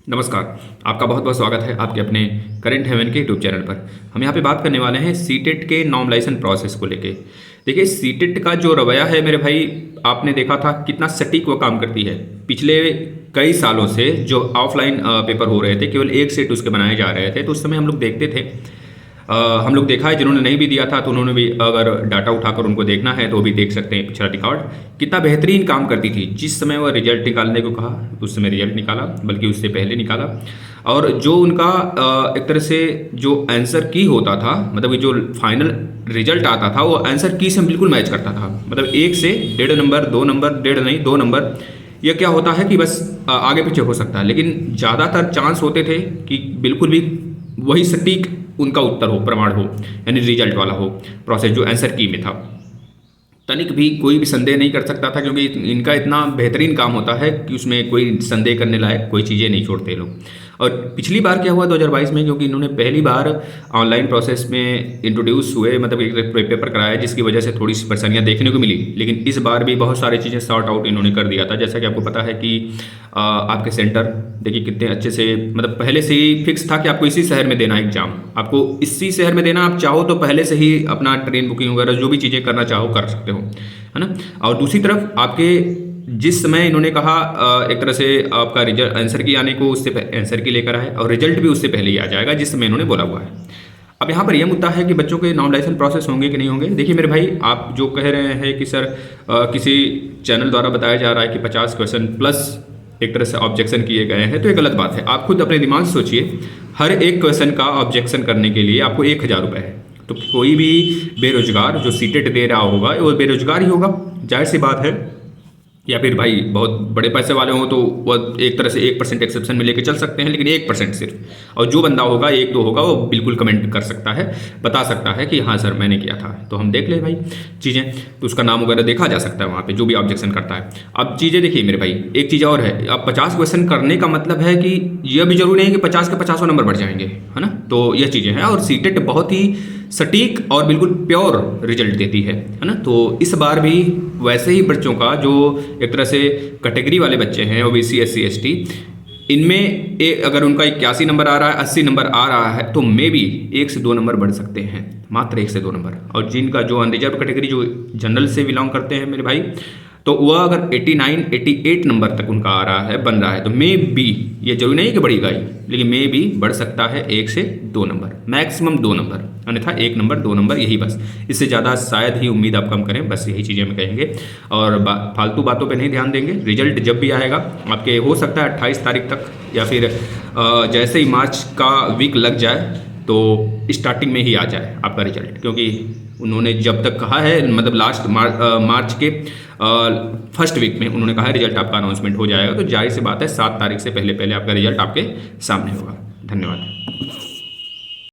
नमस्कार। आपका बहुत बहुत स्वागत है आपके अपने करंट हेवन के यूट्यूब चैनल पर। हम यहाँ पे बात करने वाले हैं सीटेट के नॉर्मलाइजेशन प्रोसेस को लेके। देखिए, सीटेट का जो रवैया है मेरे भाई, आपने देखा था कितना सटीक वो काम करती है। पिछले कई सालों से जो ऑफलाइन पेपर हो रहे थे, केवल एक सेट उसके बनाए जा रहे थे, तो उस समय हम लोग देखते थे। हम लोग देखा है, जिन्होंने नहीं भी दिया था तो उन्होंने भी अगर डाटा उठाकर उनको देखना है तो वो भी देख सकते हैं पिछला रिकॉर्ड। कितना बेहतरीन काम करती थी। जिस समय वह रिजल्ट निकालने को कहा उस समय रिजल्ट निकाला, बल्कि उससे पहले निकाला। और जो उनका एक तरह से जो आंसर की होता था, मतलब कि जो फाइनल रिजल्ट आता था वो आंसर की से बिल्कुल मैच करता था। मतलब 1 से 1.5 नंबर, 2 नंबर, 1.5 नहीं 2 नंबर। यह क्या होता है कि बस आगे पीछे हो सकता है, लेकिन ज़्यादातर चांस होते थे कि बिल्कुल भी वही सटीक उनका उत्तर हो, प्रमाण हो, यानी रिजल्ट वाला हो प्रोसेस जो आंसर की में था। तनिक भी कोई भी संदेह नहीं कर सकता था, क्योंकि इनका इतना बेहतरीन काम होता है कि उसमें कोई संदेह करने लायक कोई चीज़ें नहीं छोड़ते लोग। और पिछली बार क्या हुआ 2022 में, क्योंकि इन्होंने पहली बार ऑनलाइन प्रोसेस में इंट्रोड्यूस हुए, मतलब एक पेपर कराया, जिसकी वजह से थोड़ी सी परेशानियां देखने को मिली। लेकिन इस बार भी बहुत सारी चीज़ें सॉर्ट आउट इन्होंने कर दिया था। जैसा कि आपको पता है कि आपके सेंटर देखिए कितने अच्छे से, मतलब पहले से ही फिक्स था कि आपको इसी शहर में देना है एग्जाम, आपको इसी शहर में देना। आप चाहो तो पहले से ही अपना ट्रेन बुकिंग वगैरह जो भी चीज़ें करना चाहो कर सकते हो, है ना। और दूसरी तरफ आपके जिस समय इन्होंने कहा एक तरह से आपका रिजल्ट आंसर की आने को उससे आंसर की लेकर आए, और रिजल्ट भी उससे पहले ही आ जाएगा जिस समय इन्होंने बोला हुआ है। अब यहाँ पर यह मुद्दा है कि बच्चों के नॉर्मलाइजेशन प्रोसेस होंगे कि नहीं होंगे। देखिए मेरे भाई, आप जो कह रहे हैं कि सर किसी चैनल द्वारा बताया जा रहा है कि 50 क्वेश्चन प्लस एक तरह से ऑब्जेक्शन किए गए हैं, तो ये गलत बात है। आप खुद अपने दिमाग से सोचिए, हर एक क्वेश्चन का ऑब्जेक्शन करने के लिए आपको 1000 रुपये है। तो कोई भी बेरोजगार जो सीटेट दे रहा होगा वो बेरोजगार ही होगा, जाहिर सी बात है। या फिर भाई बहुत बड़े पैसे वाले हों तो वह एक तरह से 1% एक्सेप्शन में लेके चल सकते हैं, लेकिन 1% सिर्फ। और जो बंदा होगा 1-2 होगा, वो बिल्कुल कमेंट कर सकता है, बता सकता है कि हाँ सर मैंने किया था। तो हम देख ले भाई चीज़ें, तो उसका नाम वगैरह देखा जा सकता है वहाँ पे जो भी ऑब्जेक्शन करता है। अब चीज़ें देखिए मेरे भाई, एक चीज़ और है। अब 50 क्वेश्चन करने का मतलब है कि यह भी जरूरी नहीं कि 50 के 50 नंबर बढ़ जाएंगे, है ना। तो यह चीज़ें हैं, और सीटेट बहुत ही सटीक और बिल्कुल प्योर रिजल्ट देती है ना। तो इस बार भी वैसे ही बच्चों का, जो एक तरह से कैटेगरी वाले बच्चे हैं ओबीसी, SC, ST, इनमें अगर उनका 81 नंबर आ रहा है, 80 नंबर आ रहा है, तो मे भी 1 से 2 नंबर बढ़ सकते हैं, मात्र 1 से 2 नंबर। और जिनका जो अनरिजर्व कैटेगरी, जो जनरल से बिलोंग करते हैं मेरे भाई, तो वह अगर 89, 88 नंबर तक उनका आ रहा है, बन रहा है, तो मे बी, ये जरूरी नहीं कि बढ़ेगा ही, लेकिन मे बी बढ़ सकता है 1 से 2 नंबर, मैक्सिमम 2 नंबर, अन्यथा 1 नंबर 2 नंबर, यही बस। इससे ज़्यादा शायद ही उम्मीद आप कम करें, बस यही चीज़ें हम कहेंगे। और फालतू बातों पे नहीं ध्यान देंगे। रिजल्ट जब भी आएगा आपके, हो सकता है 28 तारीख तक, या फिर जैसे ही मार्च का वीक लग जाए तो स्टार्टिंग में ही आ जाए आपका रिजल्ट, क्योंकि उन्होंने जब तक कहा है, मतलब लास्ट मार्च के फर्स्ट वीक में उन्होंने कहा है रिजल्ट आपका अनाउंसमेंट हो जाएगा। तो जाहिर सी बात है 7 तारीख से पहले पहले आपका रिजल्ट आपके सामने होगा। धन्यवाद।